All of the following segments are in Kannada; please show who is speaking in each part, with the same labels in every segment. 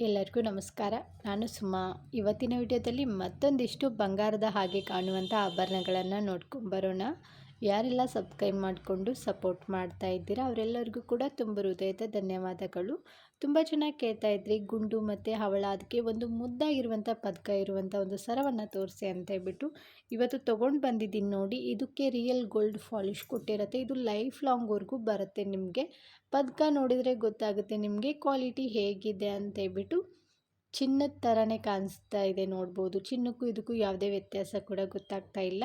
Speaker 1: ಎಲ್ಲರಿಗೂ ನಮಸ್ಕಾರ. ನಾನು ಸುಮಾ. ಇವತ್ತಿನ ವಿಡಿಯೋದಲ್ಲಿ ಮತ್ತೊಂದಿಷ್ಟು ಬಂಗಾರದ ಹಾಗೆ ಕಾಣುವಂಥ ಆಭರಣಗಳನ್ನು ನೋಡ್ಕೊಂಬರೋಣ. ಯಾರೆಲ್ಲ ಸಬ್ಸ್ಕ್ರೈಬ್ ಮಾಡಿಕೊಂಡು ಸಪೋರ್ಟ್ ಮಾಡ್ತಾ ಇದ್ದೀರಾ ಅವರೆಲ್ಲರಿಗೂ ಕೂಡ ತುಂಬ ಹೃದಯದ ಧನ್ಯವಾದಗಳು. ತುಂಬ ಚೆನ್ನಾಗಿ ಕೇಳ್ತಾ ಇದ್ರಿ ಗುಂಡು ಮತ್ತು ಹವಳ, ಅದಕ್ಕೆ ಒಂದು ಮುದ್ದಾಗಿರುವಂಥ ಪದಕ ಇರುವಂಥ ಒಂದು ಸರವನ್ನು ತೋರಿಸಿ ಅಂತ ಹೇಳ್ಬಿಟ್ಟು ಇವತ್ತು ತೊಗೊಂಡು ಬಂದಿದ್ದೀನಿ ನೋಡಿ. ಇದಕ್ಕೆ ರಿಯಲ್ ಗೋಲ್ಡ್ ಪಾಲಿಶ್ ಕೊಟ್ಟಿರುತ್ತೆ. ಇದು ಲೈಫ್ ಲಾಂಗ್ವರೆಗೂ ಬರುತ್ತೆ. ನಿಮಗೆ ಪದಕ ನೋಡಿದರೆ ಗೊತ್ತಾಗುತ್ತೆ ನಿಮಗೆ ಕ್ವಾಲಿಟಿ ಹೇಗಿದೆ ಅಂತ ಹೇಳ್ಬಿಟ್ಟು. ಚಿನ್ನದ ಥರನೇ ಕಾಣಿಸ್ತಾ ಇದೆ ನೋಡ್ಬೋದು. ಚಿನ್ನಕ್ಕೂ ಇದಕ್ಕೂ ಯಾವುದೇ ವ್ಯತ್ಯಾಸ ಕೂಡ ಗೊತ್ತಾಗ್ತಾ ಇಲ್ಲ.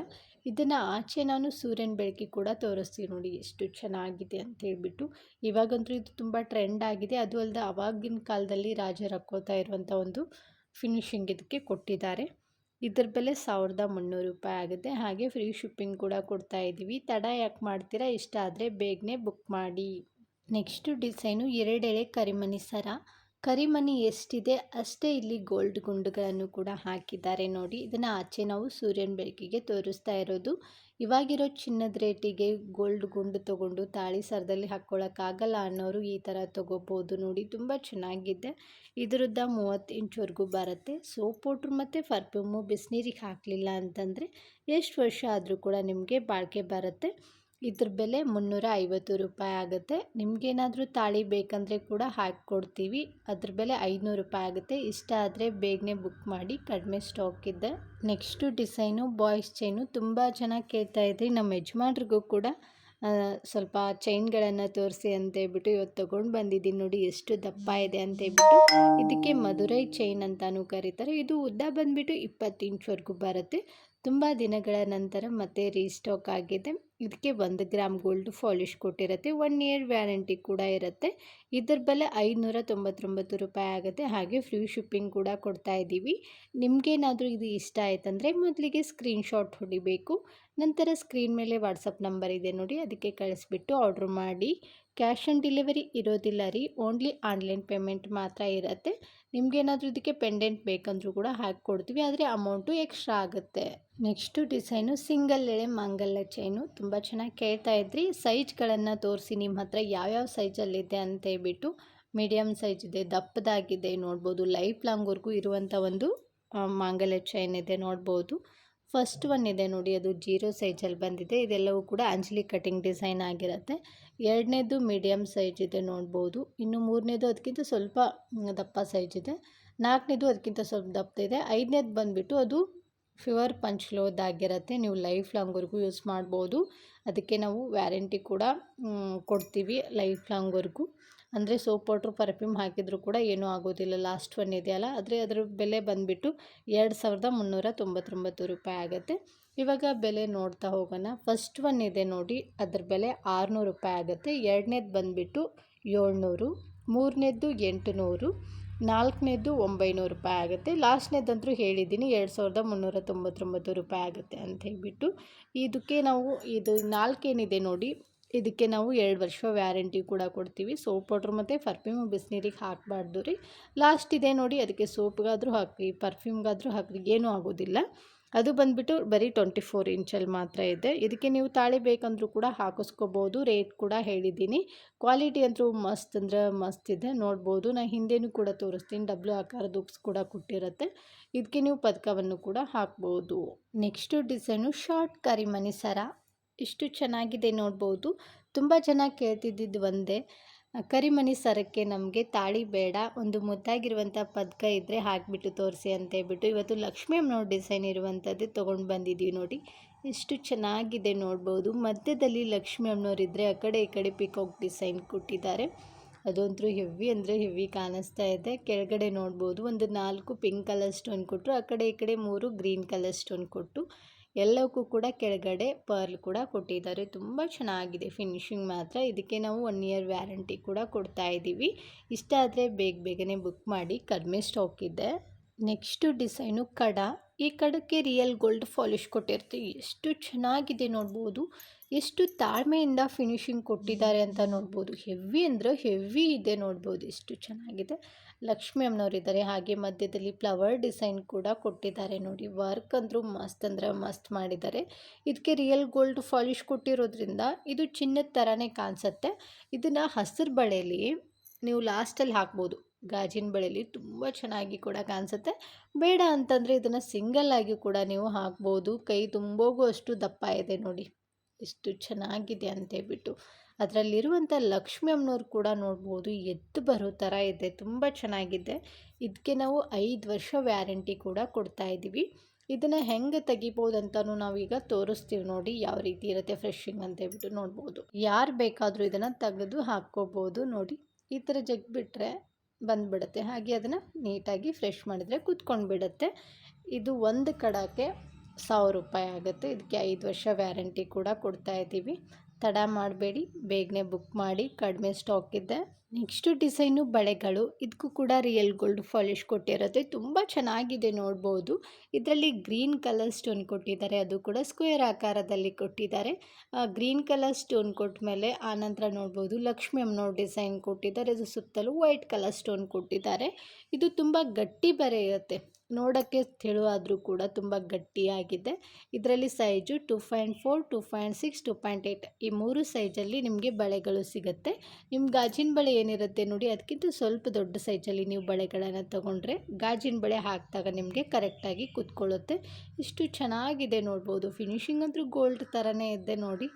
Speaker 1: ಇದನ್ನು ಆಚೆ ನಾನು ಸೂರ್ಯನ ಬೆಳಕಿಗೆ ಕೂಡ ತೋರಿಸ್ತೀನಿ ನೋಡಿ ಎಷ್ಟು ಚೆನ್ನಾಗಿದೆ ಅಂತ ಹೇಳ್ಬಿಟ್ಟು. ಇವಾಗಂತೂ ಇದು ತುಂಬ ಟ್ರೆಂಡ್ ಆಗಿದೆ. ಅದು ಅಲ್ಲದೆ ಆವಾಗಿನ ಕಾಲದಲ್ಲಿ ರಾಜರು ಹಾಕ್ಕೋತಾ ಇರುವಂಥ ಒಂದು ಫಿನಿಶಿಂಗ್ ಇದಕ್ಕೆ ಕೊಟ್ಟಿದ್ದಾರೆ. ಇದ್ರ ಬೆಲೆ 1300 ರೂಪಾಯಿ ಆಗುತ್ತೆ. ಹಾಗೆ ಫ್ರೀ ಶಿಪ್ಪಿಂಗ್ ಕೂಡ ಕೊಡ್ತಾ ಇದ್ದೀವಿ. ತಡ ಯಾಕೆ ಮಾಡ್ತೀರಾ? ಇಷ್ಟ ಆದರೆ ಬೇಗನೆ ಬುಕ್ ಮಾಡಿ. ನೆಕ್ಸ್ಟು ಡಿಸೈನು 2 ಎಳೆ ಕರಿಮಣಿ ಸರ. ಕರಿಮಣಿ ಎಷ್ಟಿದೆ ಅಷ್ಟೇ ಇಲ್ಲಿ ಗೋಲ್ಡ್ ಗುಂಡುಗಳನ್ನು ಕೂಡ ಹಾಕಿದ್ದಾರೆ ನೋಡಿ. ಇದನ್ನು ಆಚೆ ನಾವು ಸೂರ್ಯನ ಬೆಳಕಿಗೆ ತೋರಿಸ್ತಾ ಇರೋದು. ಇವಾಗಿರೋ ಚಿನ್ನದ ರೇಟಿಗೆ ಗೋಲ್ಡ್ ಗುಂಡು ತೊಗೊಂಡು ತಾಳಿ ಸರದಲ್ಲಿ ಹಾಕ್ಕೊಳ್ಳೋಕ್ಕಾಗಲ್ಲ ಅನ್ನೋರು ಈ ಥರ ತೊಗೋಬೋದು ನೋಡಿ. ತುಂಬ ಚೆನ್ನಾಗಿದೆ. ಇದರದ್ದು 30 ಇಂಚ್ವರೆಗೂ ಬರುತ್ತೆ. ಸೋಪ್ ಪೌಡ್ರ್ ಮತ್ತು ಪರ್ಫ್ಯೂಮು ಬಿಸಿನೀರಿಗೆ ಹಾಕಲಿಲ್ಲ ಅಂತಂದರೆ ಎಷ್ಟು ವರ್ಷ ಆದರೂ ಕೂಡ ನಿಮಗೆ ಬಾಳಿಕೆ ಬರುತ್ತೆ. ಇದ್ರ ಬೆಲೆ 350 ರೂಪಾಯಿ ಆಗುತ್ತೆ. ನಿಮಗೇನಾದರೂ ತಾಳಿ ಬೇಕಂದರೆ ಕೂಡ ಹಾಕಿಕೊಡ್ತೀವಿ. ಅದ್ರ ಬೆಲೆ 500 ರೂಪಾಯಿ ಆಗುತ್ತೆ. ಇಷ್ಟ ಆದರೆ ಬೇಗನೆ ಬುಕ್ ಮಾಡಿ, ಕಡಿಮೆ ಸ್ಟಾಕ್ ಇದೆ. Next design boys chain. ತುಂಬ ಚೆನ್ನಾಗಿ ಕೇಳ್ತಾ ಇದ್ರಿ. ನಮ್ಮ ಯಜಮಾನ್ರಿಗೂ ಕೂಡ ಸ್ವಲ್ಪ ಚೈನ್ಗಳನ್ನು ತೋರಿಸಿ ಅಂತ ಹೇಳ್ಬಿಟ್ಟು ಇವತ್ತು ತೊಗೊಂಡು ಬಂದಿದ್ದೀನಿ ನೋಡಿ. ಎಷ್ಟು ದಪ್ಪ ಇದೆ ಅಂತ ಹೇಳ್ಬಿಟ್ಟು. ಇದಕ್ಕೆ ಮಧುರೈ ಚೈನ್ ಅಂತಲೂ ಕರೀತಾರೆ. ಇದು ಉದ್ದ ಬಂದುಬಿಟ್ಟು 20 ಇಂಚ್ವರೆಗೂ ಬರುತ್ತೆ. ತುಂಬ ದಿನಗಳ ನಂತರ ಮತ್ತೆ ರೀಸ್ಟಾಕ್ ಆಗಿದೆ. ಇದಕ್ಕೆ 1 ಗ್ರಾಮ್ ಗೋಲ್ಡ್ ಪಾಲಿಶ್ ಕೊಟ್ಟಿರುತ್ತೆ. 1 ಇಯರ್ ವ್ಯಾರಂಟಿ ಕೂಡ ಇರುತ್ತೆ. ಇದರ ಬೆಲೆ 599 ರೂಪಾಯಿ ಆಗುತ್ತೆ. ಹಾಗೆ ಫ್ರೀ ಶಿಪ್ಪಿಂಗ್ ಕೂಡ ಕೊಡ್ತಾ ಇದ್ದೀವಿ. ನಿಮಗೇನಾದರೂ ಇದು ಇಷ್ಟ ಆಯ್ತಂದರೆ ಮೊದಲಿಗೆ ಸ್ಕ್ರೀನ್ಶಾಟ್ ಹೊಡಿಬೇಕು. ನಂತರ ಸ್ಕ್ರೀನ್ ಮೇಲೆ ವಾಟ್ಸಪ್ ನಂಬರ್ ಇದೆ ನೋಡಿ, ಅದಕ್ಕೆ ಕಳಿಸ್ಬಿಟ್ಟು ಆರ್ಡ್ರ್ ಮಾಡಿ. ಕ್ಯಾಶ್ ಆನ್ ಡೆಲಿವರಿ ಇರೋದಿಲ್ಲ ರೀ, ಓನ್ಲಿ ಆನ್ಲೈನ್ ಪೇಮೆಂಟ್ ಮಾತ್ರ ಇರುತ್ತೆ. ನಿಮಗೇನಾದರೂ ಇದಕ್ಕೆ ಪೆಂಡೆಂಟ್ ಬೇಕಂದ್ರೂ ಕೂಡ ಹಾಕಿಕೊಡ್ತೀವಿ, ಆದರೆ ಅಮೌಂಟು ಎಕ್ಸ್ಟ್ರಾ ಆಗುತ್ತೆ. ನೆಕ್ಸ್ಟು ಡಿಸೈನು ಸಿಂಗಲ್ ಎಳೆ ಮಾಂಗಲ್ಯ ಚೈನು. ತುಂಬ ಚೆನ್ನಾಗಿ ಕೇಳ್ತಾ ಇದ್ರಿ. ಸೈಜ್ಗಳನ್ನು ತೋರಿಸಿ ನಿಮ್ಮ ಹತ್ರ ಯಾವ್ಯಾವ ಸೈಜಲ್ಲಿದೆ ಅಂತ ಹೇಳ್ಬಿಟ್ಟು. ಮೀಡಿಯಮ್ ಸೈಜ್ ಇದೆ, ದಪ್ಪದಾಗಿದೆ ನೋಡ್ಬೋದು. ಲೈಫ್ ಲಾಂಗ್ವರೆಗೂ ಇರುವಂಥ ಒಂದು ಮಾಂಗಲ್ಯ ಚೈನ್ ಇದೆ ನೋಡ್ಬೋದು. ಫಸ್ಟ್ ಒನ್ ಇದೆ ನೋಡಿ, ಅದು 0 ಸೈಜಲ್ಲಿ ಬಂದಿದೆ. ಇದೆಲ್ಲವೂ ಕೂಡ ಅಂಜಲಿ ಕಟಿಂಗ್ ಡಿಸೈನ್ ಆಗಿರುತ್ತೆ. 2ನೇದು ಮೀಡಿಯಮ್ ಸೈಜ್ ಇದೆ ನೋಡ್ಬೋದು. ಇನ್ನು 3ನೇದು ಅದಕ್ಕಿಂತ ಸ್ವಲ್ಪ ದಪ್ಪ ಸೈಜ್ ಇದೆ. 4ನೇದು ಅದಕ್ಕಿಂತ ಸ್ವಲ್ಪ ದಪ್ಪ ಇದೆ. 5ನೇದು ಬಂದುಬಿಟ್ಟು ಅದು ಪ್ಯೂರ್ ಪಂಚ್ಲೋದಾಗಿರುತ್ತೆ. ನೀವು ಲೈಫ್ ಲಾಂಗ್ವರೆಗೂ ಯೂಸ್ ಮಾಡ್ಬೋದು. ಅದಕ್ಕೆ ನಾವು ವ್ಯಾರಂಟಿ ಕೂಡ ಕೊಡ್ತೀವಿ ಲೈಫ್ ಲಾಂಗ್ವರೆಗೂ. ಅಂದರೆ ಸೋಪ್ ಪೌಡ್ರು ಪರ್ಫ್ಯೂಮ್ ಹಾಕಿದರೂ ಕೂಡ ಏನೂ ಆಗೋದಿಲ್ಲ. ಲಾಸ್ಟ್ ಒನ್ ಇದೆಯಲ್ಲ, ಆದರೆ ಅದರ ಬೆಲೆ ಬಂದುಬಿಟ್ಟು 2399 ರೂಪಾಯಿ ಆಗುತ್ತೆ. ಇವಾಗ ಬೆಲೆ ನೋಡ್ತಾ ಹೋಗೋಣ. ಫಸ್ಟ್ ಒನ್ ಇದೆ ನೋಡಿ, ಅದ್ರ ಬೆಲೆ 600 ರೂಪಾಯಿ ಆಗುತ್ತೆ. 2ನೇದು ಬಂದುಬಿಟ್ಟು 700, 3ನೇದು 800, 4ನೇದು 900 ರೂಪಾಯಿ ಆಗುತ್ತೆ. ಲಾಸ್ಟ್ನೇದಂತರೂ ಹೇಳಿದ್ದೀನಿ 2399 ರೂಪಾಯಿ ಆಗುತ್ತೆ ಅಂತ ಹೇಳ್ಬಿಟ್ಟು. ಇದಕ್ಕೆ ನಾವು ಇದು 4 ಏನಿದೆ ನೋಡಿ, ಇದಕ್ಕೆ ನಾವು 2 ವರ್ಷ ವ್ಯಾರಂಟಿ ಕೂಡ ಕೊಡ್ತೀವಿ. ಸೋಪ್ ಪೌಡ್ರ್ ಮತ್ತು ಪರ್ಫ್ಯೂಮ್ ಬಿಸಿನೀರಿಗೆ ಹಾಕಬಾರ್ದು ರೀ. ಲಾಸ್ಟ್ ಇದೆ ನೋಡಿ, ಅದಕ್ಕೆ ಸೋಪ್ಗಾದರೂ ಹಾಕಿ ಪರ್ಫ್ಯೂಮ್ಗಾದರೂ ಹಾಕಿ ಏನೂ ಆಗೋದಿಲ್ಲ. ಅದು ಬಂದುಬಿಟ್ಟು ಬರೀ 24 ಇಂಚಲ್ಲಿ ಮಾತ್ರ ಇದೆ. ಇದಕ್ಕೆ ನೀವು ತಾಳಿ ಬೇಕಂದ್ರೂ ಕೂಡ ಹಾಕಿಸ್ಕೋಬೋದು. ರೇಟ್ ಕೂಡ ಹೇಳಿದ್ದೀನಿ. ಕ್ವಾಲಿಟಿ ಅಂತೂ ಮಸ್ತ್ ಅಂದರೆ ಮಸ್ತ್ ಇದೆ ನೋಡ್ಬೋದು. ನಾನು ಹಿಂದೆನೂ ಕೂಡ ತೋರಿಸ್ತೀನಿ. ಡಬ್ಲ್ಯೂ ಆಕಾರದ ಉಕ್ಸ್ ಕೂಡ ಕೊಟ್ಟಿರುತ್ತೆ. ಇದಕ್ಕೆ ನೀವು ಪದಕವನ್ನು ಕೂಡ ಹಾಕ್ಬೋದು. ನೆಕ್ಸ್ಟು ಡಿಸೈನು ಶಾರ್ಟ್ ಕರಿಮಣಿ ಸರ. ಇಷ್ಟು ಚೆನ್ನಾಗಿದೆ ನೋಡ್ಬೋದು. ತುಂಬ ಚೆನ್ನಾಗಿ ಕೇಳ್ತಿದ್ದಿದ್ದು ಒಂದೇ, ಕರಿಮಣಿ ಸರಕ್ಕೆ ನಮಗೆ ತಾಳಿ ಬೇಡ, ಒಂದು ಮುದ್ದಾಗಿರುವಂಥ ಪದಕ ಇದ್ದರೆ ಹಾಕಿಬಿಟ್ಟು ತೋರಿಸಿ ಅಂತ ಹೇಳ್ಬಿಟ್ಟು ಇವತ್ತು ಲಕ್ಷ್ಮೀ ಅಮ್ಮನವ್ರ ಡಿಸೈನ್ ಇರುವಂಥದ್ದು ತೊಗೊಂಡು ಬಂದಿದ್ದೀವಿ ನೋಡಿ. ಎಷ್ಟು ಚೆನ್ನಾಗಿದೆ ನೋಡ್ಬೋದು. ಮಧ್ಯದಲ್ಲಿ ಲಕ್ಷ್ಮೀ ಅಮ್ಮನವ್ರು ಇದ್ದರೆ ಆ ಕಡೆ ಈ ಕಡೆ ಪಿಕಾಕ್ ಡಿಸೈನ್ ಕೊಟ್ಟಿದ್ದಾರೆ. ಅದಂತೂ ಹೆವಿ ಅಂದರೆ ಹೆವಿ ಕಾಣಿಸ್ತಾ ಇದೆ. ಕೆಳಗಡೆ ನೋಡ್ಬೋದು ಒಂದು 4 ಪಿಂಕ್ ಕಲರ್ ಸ್ಟೋನ್ ಕೊಟ್ಟರು, ಆ ಕಡೆ ಈ ಕಡೆ 3 ಗ್ರೀನ್ ಕಲರ್ ಸ್ಟೋನ್ ಕೊಟ್ಟು ಎಲ್ಲಕ್ಕೂ ಕೂಡ ಕೆಳಗಡೆ ಪರ್ಲ್ ಕೂಡ ಕೊಟ್ಟಿದ್ದಾರೆ. ತುಂಬ ಚೆನ್ನಾಗಿದೆ ಫಿನಿಶಿಂಗ್ ಮಾತ್ರ. ಇದಕ್ಕೆ ನಾವು 1 ಇಯರ್ ವ್ಯಾರಂಟಿ ಕೂಡ ಕೊಡ್ತಾ ಇದ್ದೀವಿ. ಇಷ್ಟ ಆದರೆ ಬೇಗನೆ ಬುಕ್ ಮಾಡಿ, ಕಡಿಮೆ ಸ್ಟಾಕ್ ಇದೆ. ನೆಕ್ಸ್ಟು ಡಿಸೈನು ಕಡ. ಈ ಕಡಕ್ಕೆ ರಿಯಲ್ ಗೋಲ್ಡ್ ಪಾಲಿಶ್ ಕೊಟ್ಟಿರ್ತೀವಿ. ಎಷ್ಟು ಚೆನ್ನಾಗಿದೆ ನೋಡ್ಬೋದು. ಎಷ್ಟು ತಾಳ್ಮೆಯಿಂದ ಫಿನಿಶಿಂಗ್ ಕೊಟ್ಟಿದ್ದಾರೆ ಅಂತ ನೋಡ್ಬೋದು. ಹೆವಿ ಅಂದರೆ ಹೆವಿ ಇದೆ ನೋಡ್ಬೋದು. ಎಷ್ಟು ಚೆನ್ನಾಗಿದೆ. ಲಕ್ಷ್ಮೀ ಅಮ್ಮನವರಿದ್ದಾರೆ. ಹಾಗೆ ಮಧ್ಯದಲ್ಲಿ ಫ್ಲವರ್ ಡಿಸೈನ್ ಕೂಡ ಕೊಟ್ಟಿದ್ದಾರೆ ನೋಡಿ. ವರ್ಕ್ ಅಂದರೂ ಮಸ್ತ್ ಅಂದರೆ ಮಸ್ತ್ ಮಾಡಿದ್ದಾರೆ. ಇದಕ್ಕೆ ರಿಯಲ್ ಗೋಲ್ಡ್ ಪಾಲಿಶ್ ಕೊಟ್ಟಿರೋದ್ರಿಂದ ಇದು ಚಿನ್ನದ ಥರನೇ ಕಾಣಿಸುತ್ತೆ. ಇದನ್ನು ಹಸಿರು ಬಳೆಯಲ್ಲಿ ನೀವು ಲಾಸ್ಟಲ್ಲಿ ಹಾಕ್ಬೋದು. ಗಾಜಿನ ಬಳೆಯಲ್ಲಿ ತುಂಬ ಚೆನ್ನಾಗಿ ಕೂಡ ಕಾಣಿಸುತ್ತೆ. ಬೇಡ ಅಂತಂದರೆ ಇದನ್ನು ಸಿಂಗಲ್ ಆಗಿ ಕೂಡ ನೀವು ಹಾಕ್ಬೋದು. ಕೈ ತುಂಬೋಗೂ ಅಷ್ಟು ದಪ್ಪ ಇದೆ ನೋಡಿ, ಎಷ್ಟು ಚೆನ್ನಾಗಿದೆ ಅಂತೇಳ್ಬಿಟ್ಟು. ಅದರಲ್ಲಿರುವಂಥ ಲಕ್ಷ್ಮಿ ಅಮ್ಮನವ್ರು ಕೂಡ ನೋಡ್ಬೋದು, ಎದ್ದು ಬರೋ ಥರ ಇದೆ, ತುಂಬ ಚೆನ್ನಾಗಿದೆ. ಇದಕ್ಕೆ ನಾವು 5 ವರ್ಷ ವ್ಯಾರಂಟಿ ಕೂಡ ಕೊಡ್ತಾ ಇದ್ದೀವಿ. ಇದನ್ನು ಹೆಂಗೆ ತೆಗಿಬೋದು ಅಂತಲೂ ನಾವೀಗ ತೋರಿಸ್ತೀವಿ ನೋಡಿ, ಯಾವ ರೀತಿ ಇರುತ್ತೆ ಫ್ರೆಶಿಂಗ್ ಅಂತೇಳ್ಬಿಟ್ಟು ನೋಡ್ಬೋದು. ಯಾರು ಬೇಕಾದರೂ ಇದನ್ನು ತೆಗೆದು ಹಾಕ್ಕೋಬೋದು ನೋಡಿ. ಈ ಥರ ಜಗ್ಬಿಟ್ರೆ ಬಂದುಬಿಡುತ್ತೆ. ಹಾಗೆ ಅದನ್ನು ನೀಟಾಗಿ ಫ್ರೆಶ್ ಮಾಡಿದರೆ ಕೂತ್ಕೊಂಡು ಬಿಡುತ್ತೆ. ಇದು ಒಂದು ಕಡಕ್ಕೆ 1000 ರೂಪಾಯಿ ಆಗುತ್ತೆ. ಇದಕ್ಕೆ 5 ವರ್ಷ ವ್ಯಾರಂಟಿ ಕೂಡ ಕೊಡ್ತಾ ಇದ್ದೀವಿ. ತಡ ಮಾಡಬೇಡಿ, ಬೇಗನೆ ಬುಕ್ ಮಾಡಿ, ಕಡಿಮೆ ಸ್ಟಾಕ್ ಇದೆ. ನೆಕ್ಸ್ಟು ಡಿಸೈನು ಬಳೆಗಳು. ಇದಕ್ಕೂ ಕೂಡ ರಿಯಲ್ ಗೋಲ್ಡ್ ಪಾಲಿಶ್ ಕೊಟ್ಟಿರುತ್ತೆ, ತುಂಬ ಚೆನ್ನಾಗಿದೆ ನೋಡ್ಬೋದು. ಇದರಲ್ಲಿ ಗ್ರೀನ್ ಕಲರ್ ಸ್ಟೋನ್ ಕೊಟ್ಟಿದ್ದಾರೆ, ಅದು ಕೂಡ ಸ್ಕ್ವೇರ್ ಆಕಾರದಲ್ಲಿ ಕೊಟ್ಟಿದ್ದಾರೆ. ಗ್ರೀನ್ ಕಲರ್ ಸ್ಟೋನ್ ಕೊಟ್ಟ ಮೇಲೆ ಆನಂತರ ನೋಡ್ಬೋದು ಲಕ್ಷ್ಮಿ ಅಮ್ಮನವ್ರ ಡಿಸೈನ್ ಕೊಟ್ಟಿದ್ದಾರೆ. ಅದು ಸುತ್ತಲೂ ವೈಟ್ ಕಲರ್ ಸ್ಟೋನ್ ಕೊಟ್ಟಿದ್ದಾರೆ. ಇದು ತುಂಬ ಗಟ್ಟಿ ಬರೆ ಇರುತ್ತೆ, ನೋಡೋಕ್ಕೆ ತೆಳುವಾದರೂ ಕೂಡ ತುಂಬ ಗಟ್ಟಿಯಾಗಿದೆ. ಇದರಲ್ಲಿ ಸೈಜು 2.4, 2.6, 2.8 ಈ 3 ಸೈಜಲ್ಲಿ ನಿಮಗೆ ಬಳೆಗಳು ಸಿಗುತ್ತೆ. ನಿಮ್ಮ ಗಾಜಿನ ಬಳೆ ಏನಿರುತ್ತೆ ನೋಡಿ, ಅದಕ್ಕಿಂತ ಸ್ವಲ್ಪ ದೊಡ್ಡ ಸೈಜಲ್ಲಿ ನೀವು ಬಳೆಗಳನ್ನು ತೊಗೊಂಡ್ರೆ ಗಾಜಿನ ಬಳೆ ಹಾಕಿದಾಗ ನಿಮಗೆ ಕರೆಕ್ಟಾಗಿ ಕೂತ್ಕೊಳ್ಳುತ್ತೆ. ಇಷ್ಟು ಚೆನ್ನಾಗಿದೆ ನೋಡ್ಬೋದು. ಫಿನಿಶಿಂಗ್ ಅಂತೂ ಗೋಲ್ಡ್ ಥರನೇ ಇದೆ ನೋಡಿ,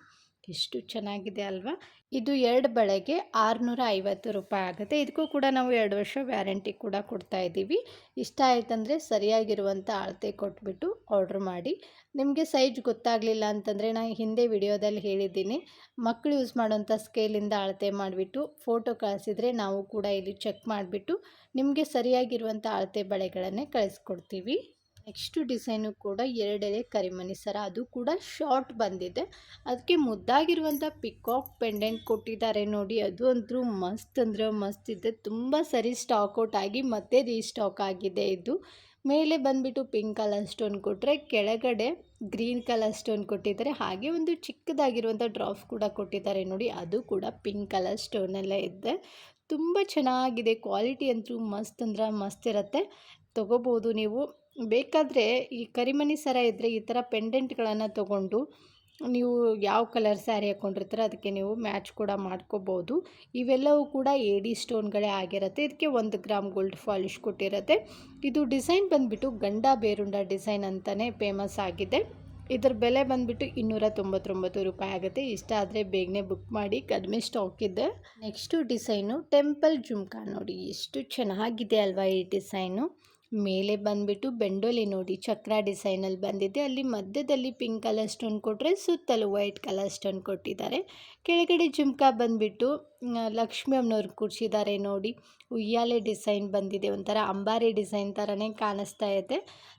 Speaker 1: ಎಷ್ಟು ಚೆನ್ನಾಗಿದೆ ಅಲ್ವಾ. ಇದು 2 ಬಳೆಗೆ 650 ರೂಪಾಯಿ ಆಗುತ್ತೆ. ಇದಕ್ಕೂ ಕೂಡ ನಾವು 2 ವರ್ಷ ವ್ಯಾರಂಟಿ ಕೂಡ ಕೊಡ್ತಾ ಇದ್ದೀವಿ. ಇಷ್ಟ ಆಯ್ತಂದರೆ ಸರಿಯಾಗಿರುವಂಥ ಅಳತೆ ಕೊಟ್ಬಿಟ್ಟು ಆರ್ಡ್ರ್ ಮಾಡಿ. ನಿಮಗೆ ಸೈಜ್ ಗೊತ್ತಾಗಲಿಲ್ಲ ಅಂತಂದರೆ ನಾನು ಹಿಂದೆ ವಿಡಿಯೋದಲ್ಲಿ ಹೇಳಿದ್ದೀನಿ, ಮಕ್ಕಳು ಯೂಸ್ ಮಾಡೋಂಥ ಸ್ಕೇಲಿಂದ ಅಳತೆ ಮಾಡಿಬಿಟ್ಟು ಫೋಟೋ ಕಳಿಸಿದರೆ ನಾವು ಕೂಡ ಇಲ್ಲಿ ಚೆಕ್ ಮಾಡಿಬಿಟ್ಟು ನಿಮಗೆ ಸರಿಯಾಗಿರುವಂಥ ಅಳತೆ ಬಳೆಗಳನ್ನೇ ಕಳಿಸ್ಕೊಡ್ತೀವಿ. ನೆಕ್ಸ್ಟು ಡಿಸೈನು ಕೂಡ 2 ಎಳೆ ಕರಿಮಣಿ ಸರ, ಅದು ಕೂಡ ಶಾರ್ಟ್ ಬಂದಿದೆ. ಅದಕ್ಕೆ ಮುದ್ದಾಗಿರುವಂಥ ಪಿಕಾಕ್ ಪೆಂಡೆಂಟ್ ಕೊಟ್ಟಿದ್ದಾರೆ ನೋಡಿ, ಅದು ಅಂತೂ ಮಸ್ತ್ ಅಂದರೆ ಮಸ್ತ್ ಇದೆ. ತುಂಬ ಸರಿ ಸ್ಟಾಕ್ ಔಟ್ ಆಗಿ ಮತ್ತೆ ರೀಸ್ಟಾಕ್ ಆಗಿದೆ. ಇದು ಮೇಲೆ ಬಂದುಬಿಟ್ಟು ಪಿಂಕ್ ಕಲರ್ ಸ್ಟೋನ್ ಕೊಟ್ಟರೆ, ಕೆಳಗಡೆ ಗ್ರೀನ್ ಕಲರ್ ಸ್ಟೋನ್ ಕೊಟ್ಟಿದ್ದಾರೆ. ಹಾಗೆ ಒಂದು ಚಿಕ್ಕದಾಗಿರುವಂಥ ಡ್ರಾಪ್ಸ್ ಕೂಡ ಕೊಟ್ಟಿದ್ದಾರೆ ನೋಡಿ, ಅದು ಕೂಡ ಪಿಂಕ್ ಕಲರ್ ಸ್ಟೋನಲ್ಲೇ ಇದೆ. ತುಂಬ ಚೆನ್ನಾಗಿದೆ, ಕ್ವಾಲಿಟಿ ಅಂತೂ ಮಸ್ತ್ ಅಂದ್ರೆ ಮಸ್ತ್ ಇರುತ್ತೆ. ತೊಗೋಬೋದು ನೀವು. ಬೇಕಾದರೆ ಈ ಕರಿಮಣಿ ಸರ ಇದ್ದರೆ ಈ ಥರ ಪೆಂಡೆಂಟ್ಗಳನ್ನು ತೊಗೊಂಡು ನೀವು ಯಾವ ಕಲರ್ ಸ್ಯಾರಿ ಹಾಕ್ಕೊಂಡಿರ್ತೀರ ಅದಕ್ಕೆ ನೀವು ಮ್ಯಾಚ್ ಕೂಡ ಮಾಡ್ಕೋಬೋದು. ಇವೆಲ್ಲವೂ ಕೂಡ AD ಸ್ಟೋನ್ಗಳೇ ಆಗಿರುತ್ತೆ. ಇದಕ್ಕೆ 1 ಗ್ರಾಮ್ ಗೋಲ್ಡ್ ಪಾಲಿಶ್ ಕೊಟ್ಟಿರುತ್ತೆ. ಇದು ಡಿಸೈನ್ ಬಂದುಬಿಟ್ಟು ಗಂಡ ಬೇರುಂಡ ಡಿಸೈನ್ ಅಂತಲೇ ಫೇಮಸ್ ಆಗಿದೆ. ಇದರ ಬೆಲೆ ಬಂದುಬಿಟ್ಟು 299 ರೂಪಾಯಿ ಆಗುತ್ತೆ. ಇಷ್ಟ ಆದರೆ ಬೇಗನೆ ಬುಕ್ ಮಾಡಿ, ಕಡಿಮೆ ಸ್ಟಾಕ್ ಇದೆ. ನೆಕ್ಸ್ಟು ಡಿಸೈನು ಟೆಂಪಲ್ ಜುಮ್ಕಾ ನೋಡಿ, ಎಷ್ಟು ಚೆನ್ನಾಗಿದೆ ಅಲ್ವಾ ಈ ಡಿಸೈನು. ಮೇಲೆ ಬಂದುಬಿಟ್ಟು ಬೆಂಡೋಲಿ ನೋಡಿ, ಚಕ್ರ ಡಿಸೈನಲ್ಲಿ ಬಂದಿದೆ. ಅಲ್ಲಿ ಮಧ್ಯದಲ್ಲಿ ಪಿಂಕ್ ಕಲರ್ ಸ್ಟೋನ್ ಕೊಟ್ಟರೆ ಸುತ್ತಲೂ ವೈಟ್ ಕಲರ್ ಸ್ಟೋನ್ ಕೊಟ್ಟಿದ್ದಾರೆ. ಕೆಳಗಡೆ ಜುಮ್ಕಾ ಬಂದುಬಿಟ್ಟು ಲಕ್ಷ್ಮಿ ಅಮ್ಮನವ್ರು ಕೂರಿಸಿದ್ದಾರೆ ನೋಡಿ. ಉಯ್ಯಾಲೆ ಡಿಸೈನ್ ಬಂದಿದೆ, ಒಂಥರ ಅಂಬಾರಿ ಡಿಸೈನ್ ಥರನೇ ಕಾಣಿಸ್ತಾ ಇದೆ.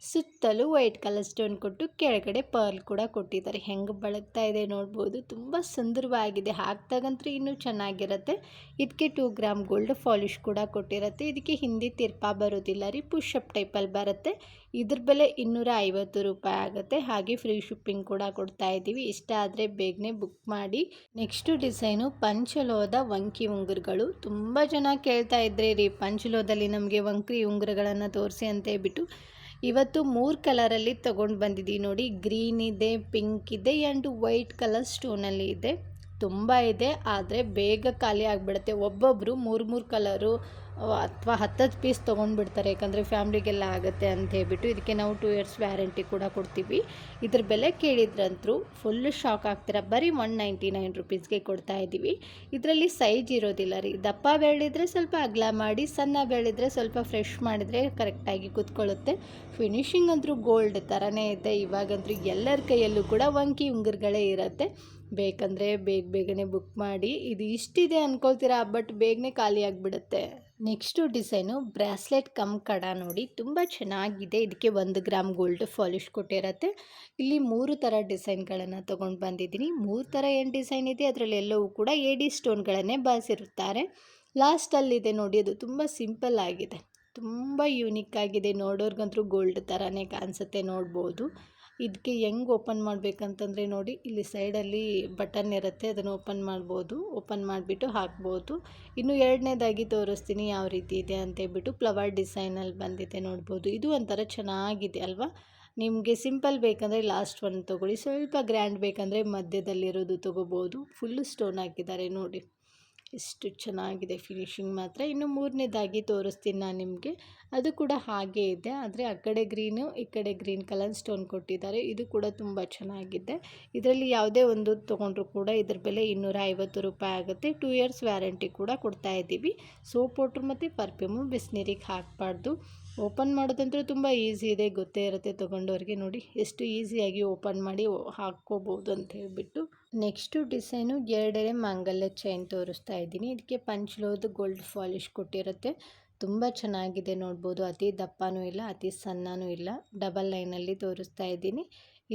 Speaker 1: ಸುತ್ತಲೂ ವೈಟ್ ಕಲರ್ ಸ್ಟೋನ್ ಕೊಟ್ಟು ಕೆಳಗಡೆ ಪರ್ಲ್ ಕೂಡ ಕೊಟ್ಟಿದ್ದಾರೆ. ಹೆಂಗೆ ಬಳಗ್ತಾ ಇದೆ ನೋಡ್ಬೋದು, ತುಂಬ ಸುಂದರವಾಗಿದೆ. ಹಾಕ್ದಾಗಂತೂ ಇನ್ನೂ ಚೆನ್ನಾಗಿರುತ್ತೆ. ಇದಕ್ಕೆ 2 ಗ್ರಾಮ್ ಗೋಲ್ಡ್ ಪಾಲಿಶ್ ಕೂಡ ಕೊಟ್ಟಿರುತ್ತೆ. ಇದಕ್ಕೆ ಹಿಂದೆ ತಿರ್ಪಾ ಬರೋದಿಲ್ಲ ರೀ, ಪುಷಪ್ ಟೈಪಲ್ಲಿ ಬರುತ್ತೆ. ಇದ್ರ ಬೆಲೆ 250 ರೂಪಾಯಿ ಆಗುತ್ತೆ. ಹಾಗೆ ಫ್ರೀ ಶಿಪ್ಪಿಂಗ್ ಕೂಡ ಕೊಡ್ತಾ ಇದ್ದೀವಿ. ಇಷ್ಟ ಆದರೆ ಬೇಗನೆ ಬುಕ್ ಮಾಡಿ. ನೆಕ್ಸ್ಟು ಡಿಸೈನು ಪಂಚಲೋಹದ ವಂಕಿ ಉಂಗುರಗಳು. ತುಂಬ ಜನ ಕೇಳ್ತಾ ಇದ್ರಿ ರೀ, ಪಂಚಲೋಹದಲ್ಲಿ ನಮಗೆ ವಂಕಿ ಉಂಗುರಗಳನ್ನು ತೋರಿಸಿ ಅಂತ ಹೇಳ್ಬಿಟ್ಟು ಇವತ್ತು 3 ಕಲರಲ್ಲಿ ತೊಗೊಂಡು ಬಂದಿದ್ದೀವಿ ನೋಡಿ. ಗ್ರೀನ್ ಇದೆ, ಪಿಂಕ್ ಇದೆ ಆ್ಯಂಡ್ ವೈಟ್ ಕಲರ್ ಸ್ಟೋನಲ್ಲಿ ಇದೆ. ತುಂಬ ಇದೆ, ಆದರೆ ಬೇಗ ಖಾಲಿ ಆಗಿಬಿಡುತ್ತೆ. ಒಬ್ಬೊಬ್ಬರು 3 ಕಲರು ಅಥವಾ 10 ಪೀಸ್ ತೊಗೊಂಡ್ಬಿಡ್ತಾರೆ, ಯಾಕಂದರೆ ಫ್ಯಾಮ್ಲಿಗೆಲ್ಲ ಆಗುತ್ತೆ ಅಂತ ಹೇಳ್ಬಿಟ್ಟು. ಇದಕ್ಕೆ ನಾವು 2 ಇಯರ್ಸ್ ವ್ಯಾರಂಟಿ ಕೂಡ ಕೊಡ್ತೀವಿ. ಇದ್ರ ಬೆಲೆ ಕೇಳಿದ್ರಂತೂ ಫುಲ್ಲು ಶಾಕ್ ಆಗ್ತೀರಾ. ಬರೀ 199 ರುಪೀಸ್ಗೆ ಕೊಡ್ತಾ ಇದ್ದೀವಿ. ಇದರಲ್ಲಿ ಸೈಜ್ ಇರೋದಿಲ್ಲ ರೀ. ದಪ್ಪ ಬೆಳೆದಿದ್ರೆ ಸ್ವಲ್ಪ ಅಗಲ ಮಾಡಿ, ಸಣ್ಣ ಬೆಳೆದಿದ್ರೆ ಸ್ವಲ್ಪ ಫ್ರೆಶ್ ಮಾಡಿದರೆ ಕರೆಕ್ಟಾಗಿ ಕೂತ್ಕೊಳ್ಳುತ್ತೆ. ಫಿನಿಶಿಂಗ್ ಅಂತೂ ಗೋಲ್ಡ್ ಥರನೇ ಇದೆ. ಇವಾಗಂತೂ ಎಲ್ಲರ ಕೈಯಲ್ಲೂ ಕೂಡ ವಂಕಿ ಉಂಗುರಗಳೇ ಇರುತ್ತೆ. ಬೇಕಂದರೆ ಬೇಗನೆ ಬುಕ್ ಮಾಡಿ. ಇದು ಇಷ್ಟಿದೆ ಅಂದ್ಕೊಳ್ತೀರಾ, ಬಟ್ ಬೇಗನೆ ಖಾಲಿ ಆಗಿಬಿಡುತ್ತೆ. ನೆಕ್ಸ್ಟು ಡಿಸೈನು ಬ್ರಾಸ್ಲೆಟ್ ಕಮ್ ಕಡ ನೋಡಿ, ತುಂಬ ಚೆನ್ನಾಗಿದೆ. ಇದಕ್ಕೆ 1 ಗ್ರಾಮ್ ಗೋಲ್ಡ್ ಪಾಲಿಶ್ ಕೊಟ್ಟಿರುತ್ತೆ. ಇಲ್ಲಿ 3 ಥರ ಡಿಸೈನ್ಗಳನ್ನು ತೊಗೊಂಡು ಬಂದಿದ್ದೀನಿ. 3 ಥರ ಏನು ಡಿಸೈನ್ ಇದೆ ಅದರಲ್ಲಿ ಎಲ್ಲವೂ ಕೂಡ AD ಸ್ಟೋನ್ಗಳನ್ನೇ ಬಳಸಿರುತ್ತಾರೆ. ಲಾಸ್ಟಲ್ಲಿದೆ ನೋಡಿ, ಅದು ತುಂಬ ಸಿಂಪಲ್ ಆಗಿದೆ, ತುಂಬ ಯೂನಿಕ್ ಆಗಿದೆ. ನೋಡೋರ್ಗಂತೂ ಗೋಲ್ಡ್ ಥರನೇ ಕಾಣಿಸುತ್ತೆ ನೋಡ್ಬೋದು. ಇದಕ್ಕೆ ಹೆಂಗೆ ಓಪನ್ ಮಾಡಬೇಕಂತಂದರೆ ನೋಡಿ, ಇಲ್ಲಿ ಸೈಡಲ್ಲಿ ಬಟನ್ ಇರುತ್ತೆ, ಅದನ್ನು ಓಪನ್ ಮಾಡ್ಬೋದು. ಓಪನ್ ಮಾಡಿಬಿಟ್ಟು ಹಾಕ್ಬೋದು. ಇನ್ನು ಎರಡನೇದಾಗಿ ತೋರಿಸ್ತೀನಿ ಯಾವ ರೀತಿ ಇದೆ ಅಂತೇಳ್ಬಿಟ್ಟು. ಫ್ಲವರ್ ಡಿಸೈನಲ್ಲಿ ಬಂದಿದೆ ನೋಡ್ಬೋದು. ಇದು ಒಂಥರ ಚೆನ್ನಾಗಿದೆ ಅಲ್ವಾ. ನಿಮಗೆ ಸಿಂಪಲ್ ಬೇಕಂದರೆ ಲಾಸ್ಟ್ ಒಂದು ತೊಗೊಳ್ಳಿ, ಸ್ವಲ್ಪ ಗ್ರ್ಯಾಂಡ್ ಬೇಕಂದರೆ ಮಧ್ಯದಲ್ಲಿರೋದು ತೊಗೋಬೋದು. ಫುಲ್ಲು ಸ್ಟೋನ್ ಹಾಕಿದ್ದಾರೆ ನೋಡಿ. ಎಷ್ಟು ಚೆನ್ನಾಗಿದೆ ಫಿನಿಶಿಂಗ್ ಮಾತ್ರ. ಇನ್ನು ಮೂರನೇದಾಗಿ ತೋರಿಸ್ತೀನಿ ನಾನು ನಿಮಗೆ. ಅದು ಕೂಡ ಹಾಗೇ ಇದೆ, ಆದರೆ ಆ ಕಡೆ ಗ್ರೀನು ಈ ಕಡೆ ಗ್ರೀನ್ ಕಲರ್ ಸ್ಟೋನ್ ಕೊಟ್ಟಿದ್ದಾರೆ. ಇದು ಕೂಡ ತುಂಬ ಚೆನ್ನಾಗಿದೆ. ಇದರಲ್ಲಿ ಯಾವುದೇ ಒಂದು ತೊಗೊಂಡ್ರು ಕೂಡ ಇದ್ರ ಬೆಲೆ 250 ರೂಪಾಯಿ ಆಗುತ್ತೆ. 2 ಇಯರ್ಸ್ ವ್ಯಾರಂಟಿ ಕೂಡ ಕೊಡ್ತಾ ಇದ್ದೀವಿ. ಸೋಪ್ ವಾಟ್ರ್ ಮತ್ತು ಪರ್ಫ್ಯೂಮು ಬಿಸಿನೀರಿಗೆ ಹಾಕಬಾರ್ದು. ಓಪನ್ ಮಾಡೋದಂತೂ ತುಂಬ ಈಸಿ ಇದೆ, ಗೊತ್ತೇ ಇರುತ್ತೆ ತೊಗೊಂಡವ್ರಿಗೆ. ನೋಡಿ ಎಷ್ಟು ಈಸಿಯಾಗಿ ಓಪನ್ ಮಾಡಿ ಹಾಕ್ಕೋಬೋದು ಅಂತ ಹೇಳ್ಬಿಟ್ಟು. ನೆಕ್ಸ್ಟು ಡಿಸೈನು 2 ಮಾಂಗಲ್ಯ ಚೈನ್ ತೋರಿಸ್ತಾ ಇದ್ದೀನಿ. ಇದಕ್ಕೆ ಪಂಚ್ಲೋದು ಗೋಲ್ಡ್ ಪಾಲಿಶ್ ಕೊಟ್ಟಿರುತ್ತೆ. ತುಂಬ ಚೆನ್ನಾಗಿದೆ ನೋಡ್ಬೋದು. ಅತಿ ದಪ್ಪನೂ ಇಲ್ಲ, ಅತಿ ಸಣ್ಣನೂ ಇಲ್ಲ. ಡಬಲ್ ಲೈನಲ್ಲಿ ತೋರಿಸ್ತಾ ಇದ್ದೀನಿ.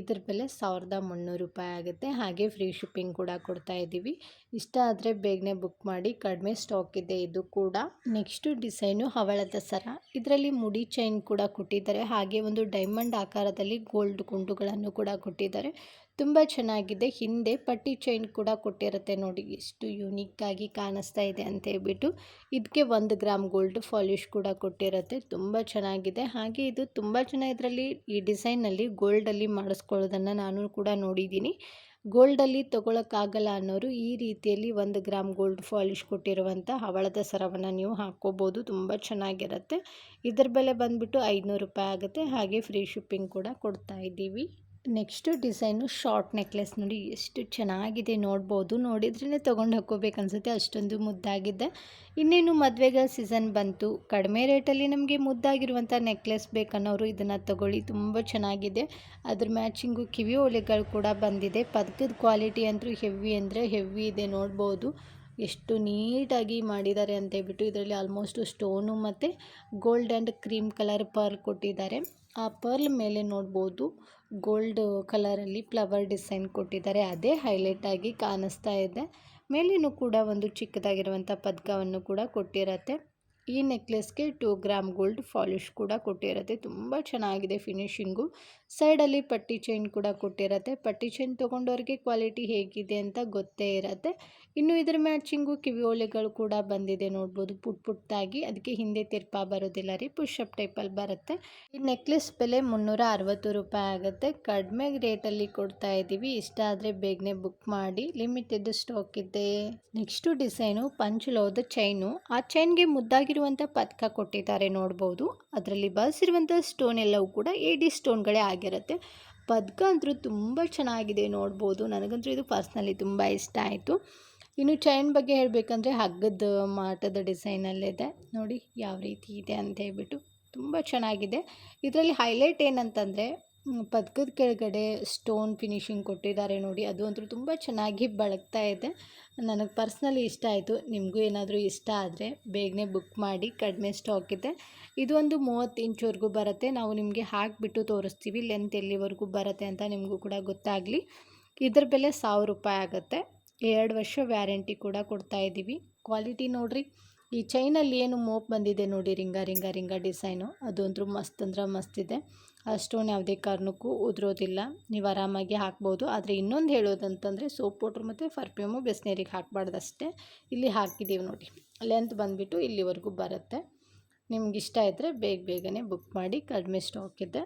Speaker 1: ಇದ್ರ ಬೆಲೆ 1300 ರೂಪಾಯಿ ಆಗುತ್ತೆ. ಹಾಗೆ ಫ್ರೀ ಶಿಪ್ಪಿಂಗ್ ಕೂಡ ಕೊಡ್ತಾ ಇದ್ದೀವಿ. ಇಷ್ಟ ಆದರೆ ಬೇಗನೆ ಬುಕ್ ಮಾಡಿ, ಕಡಿಮೆ ಸ್ಟಾಕ್ ಇದೆ ಇದು ಕೂಡ. ನೆಕ್ಸ್ಟು ಡಿಸೈನು ಹವಳದ ಸರ. ಇದರಲ್ಲಿ ಮುಡಿ ಚೈನ್ ಕೂಡ ಕೊಟ್ಟಿದ್ದಾರೆ. ಹಾಗೆ ಒಂದು ಡೈಮಂಡ್ ಆಕಾರದಲ್ಲಿ ಗೋಲ್ಡ್ ಗುಂಡುಗಳನ್ನು ಕೂಡ ಕೊಟ್ಟಿದ್ದಾರೆ. ತುಂಬ ಚೆನ್ನಾಗಿದೆ. ಹಿಂದೆ ಪಟ್ಟಿ ಚೈನ್ ಕೂಡ ಕೊಟ್ಟಿರುತ್ತೆ. ನೋಡಿ ಎಷ್ಟು ಯುನೀಕಾಗಿ ಕಾಣಿಸ್ತಾ ಇದೆ ಅಂತ ಹೇಳ್ಬಿಟ್ಟು. ಇದಕ್ಕೆ 1 ಗ್ರಾಮ್ ಗೋಲ್ಡ್ ಪಾಲಿಶ್ ಕೂಡ ಕೊಟ್ಟಿರುತ್ತೆ. ತುಂಬ ಚೆನ್ನಾಗಿದೆ. ಹಾಗೆ ಇದು ತುಂಬ ಜನ ಇದರಲ್ಲಿ ಈ ಡಿಸೈನಲ್ಲಿ ಗೋಲ್ಡಲ್ಲಿ ಮಾಡಿಸ್ಕೊಳ್ಳೋದನ್ನು ನಾನು ಕೂಡ ನೋಡಿದ್ದೀನಿ. ಗೋಲ್ಡಲ್ಲಿ ತೊಗೊಳಕ್ಕಾಗಲ್ಲ ಅನ್ನೋರು ಈ ರೀತಿಯಲ್ಲಿ 1 ಗ್ರಾಮ್ ಗೋಲ್ಡ್ ಪಾಲಿಶ್ ಕೊಟ್ಟಿರುವಂಥ ಹವಳದ ಸರವನ್ನು ನೀವು ಹಾಕ್ಕೋಬೋದು. ತುಂಬ ಚೆನ್ನಾಗಿರುತ್ತೆ. ಇದರ ಬೆಲೆ ಬಂದುಬಿಟ್ಟು 500 ರೂಪಾಯಿ ಆಗುತ್ತೆ. ಹಾಗೆ ಫ್ರೀ ಶಿಪ್ಪಿಂಗ್ ಕೂಡ ಕೊಡ್ತಾ ಇದ್ದೀವಿ. Next design short necklace. ನೋಡಿ ಎಷ್ಟು ಚೆನ್ನಾಗಿದೆ ನೋಡ್ಬೋದು. ನೋಡಿದ್ರೇ ತೊಗೊಂಡು ಹಾಕ್ಕೋಬೇಕು ಅನಿಸುತ್ತೆ, ಅಷ್ಟೊಂದು ಮುದ್ದಾಗಿದೆ. ಇನ್ನೇನು ಮದುವೆಗಳ ಸೀಸನ್ ಬಂತು, ಕಡಿಮೆ ರೇಟಲ್ಲಿ ನಮಗೆ ಮುದ್ದಾಗಿರುವಂಥ ನೆಕ್ಲೆಸ್ ಬೇಕನ್ನೋರು ಇದನ್ನು ತಗೊಳ್ಳಿ. ತುಂಬ ಚೆನ್ನಾಗಿದೆ. ಅದ್ರ ಮ್ಯಾಚಿಂಗು ಕಿವಿ ಓಲೆಗಳು ಕೂಡ ಬಂದಿದೆ. ಪದಕದ ಕ್ವಾಲಿಟಿ ಅಂತೂ ಹೆವಿ ಅಂದರೆ ಹೆವಿ ಇದೆ ನೋಡ್ಬೋದು. ಎಷ್ಟು ನೀಟಾಗಿ ಮಾಡಿದ್ದಾರೆ ಅಂತ ಹೇಳ್ಬಿಟ್ಟು. ಇದರಲ್ಲಿ ಆಲ್ಮೋಸ್ಟು ಸ್ಟೋನು ಮತ್ತು gold and cream colour pearl ಕೊಟ್ಟಿದ್ದಾರೆ. ಆ ಪರ್ಲ್ ಮೇಲೆ ನೋಡ್ಬೋದು ಗೋಲ್ಡ್ ಕಲರಲ್ಲಿ ಫ್ಲವರ್ ಡಿಸೈನ್ ಕೊಟ್ಟಿದ್ದಾರೆ. ಅದೇ ಹೈಲೈಟ್ ಆಗಿ ಕಾಣಿಸ್ತಾ ಇದೆ. ಮೇಲೇನೂ ಕೂಡ ಒಂದು ಚಿಕ್ಕದಾಗಿರುವಂಥ ಪದಕವನ್ನು ಕೂಡ ಕೊಟ್ಟಿರತ್ತೆ. ಈ ನೆಕ್ಲೆಸ್ಗೆ 2 ಗ್ರಾಮ್ ಗೋಲ್ಡ್ ಪಾಲಿಶ್ ಕೂಡ ಕೊಟ್ಟಿರುತ್ತೆ. ತುಂಬ ಚೆನ್ನಾಗಿದೆ ಫಿನಿಶಿಂಗು. ಸೈಡಲ್ಲಿ ಪಟ್ಟಿ ಚೈನ್ ಕೂಡ ಕೊಟ್ಟಿರುತ್ತೆ. ಪಟ್ಟಿ ಚೈನ್ ತೊಗೊಂಡವ್ರಿಗೆ ಕ್ವಾಲಿಟಿ ಹೇಗಿದೆ ಅಂತ ಗೊತ್ತೇ ಇರುತ್ತೆ. ಇನ್ನು ಇದರ ಮ್ಯಾಚಿಂಗು ಕಿವಿ ಓಲೆಗಳು ಕೂಡ ಬಂದಿದೆ ನೋಡ್ಬೋದು, ಪುಟ್ಟಾಗಿ. ಅದಕ್ಕೆ ಹಿಂದೆ ತಿರ್ಪಾ ಬರೋದಿಲ್ಲ ರೀ, ಪುಷಪ್ ಟೈಪಲ್ಲಿ ಬರುತ್ತೆ. ಈ ನೆಕ್ಲೆಸ್ ಬೆಲೆ 360 ರೂಪಾಯಿ ಆಗುತ್ತೆ. ಕಡಿಮೆ ರೇಟಲ್ಲಿ ಕೊಡ್ತಾ ಇದ್ದೀವಿ. ಇಷ್ಟ ಆದರೆ ಬೇಗನೆ ಬುಕ್ ಮಾಡಿ, ಲಿಮಿಟೆಡ್ ಸ್ಟಾಕ್ ಇದೆ. ನೆಕ್ಸ್ಟು ಡಿಸೈನು ಪಂಚಲೋಹದ ಚೈನು. ಆ ಚೈನ್ಗೆ ಮುದ್ದಾಗಿರುವಂಥ ಪದಕ ಕೊಟ್ಟಿದ್ದಾರೆ ನೋಡ್ಬೋದು. ಅದರಲ್ಲಿ ಬಳಸಿರುವಂಥ ಸ್ಟೋನ್ ಎಲ್ಲವೂ ಕೂಡ ಏಡಿ ಸ್ಟೋನ್ಗಳೇ ಆಗಿರುತ್ತೆ. ಪದಕ ಅಂತೂ ತುಂಬ ಚೆನ್ನಾಗಿದೆ ನೋಡ್ಬೋದು. ನನಗಂತೂ ಇದು ಪರ್ಸ್ನಲಿ ತುಂಬ ಇಷ್ಟ ಆಯಿತು. ಇನ್ನು ಚೈನ್ ಬಗ್ಗೆ ಹೇಳಬೇಕಂದ್ರೆ ಹಗ್ಗದ ಮಾಟದ ಡಿಸೈನಲ್ಲಿದೆ. ನೋಡಿ ಯಾವ ರೀತಿ ಇದೆ ಅಂತ ಹೇಳ್ಬಿಟ್ಟು. ತುಂಬ ಚೆನ್ನಾಗಿದೆ. ಇದರಲ್ಲಿ ಹೈಲೈಟ್ ಏನಂತಂದರೆ ಪದಕದ ಕೆಳಗಡೆ ಸ್ಟೋನ್ ಫಿನಿಶಿಂಗ್ ಕೊಟ್ಟಿದ್ದಾರೆ ನೋಡಿ. ಅದು ಅಂತೂ ತುಂಬ ಚೆನ್ನಾಗಿ ಬಳಗ್ತಾ ಇದೆ. ನನಗೆ ಪರ್ಸ್ನಲಿ ಇಷ್ಟ ಆಯಿತು. ನಿಮಗೂ ಏನಾದರೂ ಇಷ್ಟ ಆದರೆ ಬೇಗನೆ ಬುಕ್ ಮಾಡಿ, ಕಡಿಮೆ ಸ್ಟಾಕ್ ಇದೆ. ಇದು ಒಂದು 30 ಇಂಚ್ವರೆಗೂ ಬರುತ್ತೆ. ನಾವು ನಿಮಗೆ ಹಾಕಿಬಿಟ್ಟು ತೋರಿಸ್ತೀವಿ ಲೆಂತ್ ಎಲ್ಲಿವರೆಗೂ ಬರುತ್ತೆ ಅಂತ ನಿಮಗೂ ಕೂಡ ಗೊತ್ತಾಗಲಿ. ಇದರ ಬೆಲೆ 1000 ರೂಪಾಯಿ ಆಗುತ್ತೆ. 2 ವರ್ಷ ವ್ಯಾರಂಟಿ ಕೂಡ ಕೊಡ್ತಾ ಇದ್ದೀವಿ. ಕ್ವಾಲಿಟಿ ನೋಡಿರಿ. ಈ ಚೈನಲ್ಲಿ ಏನು ಮೋಪ್ ಬಂದಿದೆ ನೋಡಿ, ರಿಂಗ ಡಿಸೈನು, ಅದು ಅಂತೂ ಮಸ್ತ್ ಅಂದ್ರೆ ಮಸ್ತ್ ಇದೆ. ಆ ಸ್ಟೋನ್ ಯಾವುದೇ ಕಾರಣಕ್ಕೂ ಉದುರೋದಿಲ್ಲ, ನೀವು ಆರಾಮಾಗಿ ಹಾಕ್ಬೋದು. ಆದರೆ ಇನ್ನೊಂದು ಹೇಳೋದಂತಂದರೆ ಸೋಪ್ ವಾಟ್ರ್ ಮತ್ತು ಪರ್ಫ್ಯೂಮು ಬಿಸಿನೀರಿಗೆ ಹಾಕಬಾರ್ದಷ್ಟೇ. ಇಲ್ಲಿ ಹಾಕಿದ್ದೀವಿ ನೋಡಿ, ಲೆಂತ್ ಬಂದುಬಿಟ್ಟು ಇಲ್ಲಿವರೆಗೂ ಬರುತ್ತೆ. ನಿಮ್ಗೆ ಇಷ್ಟ ಇದ್ದರೆ ಬೇಗನೆ ಬುಕ್ ಮಾಡಿ, ಕಡಿಮೆ ಸ್ಟಾಕ್ ಇದೆ.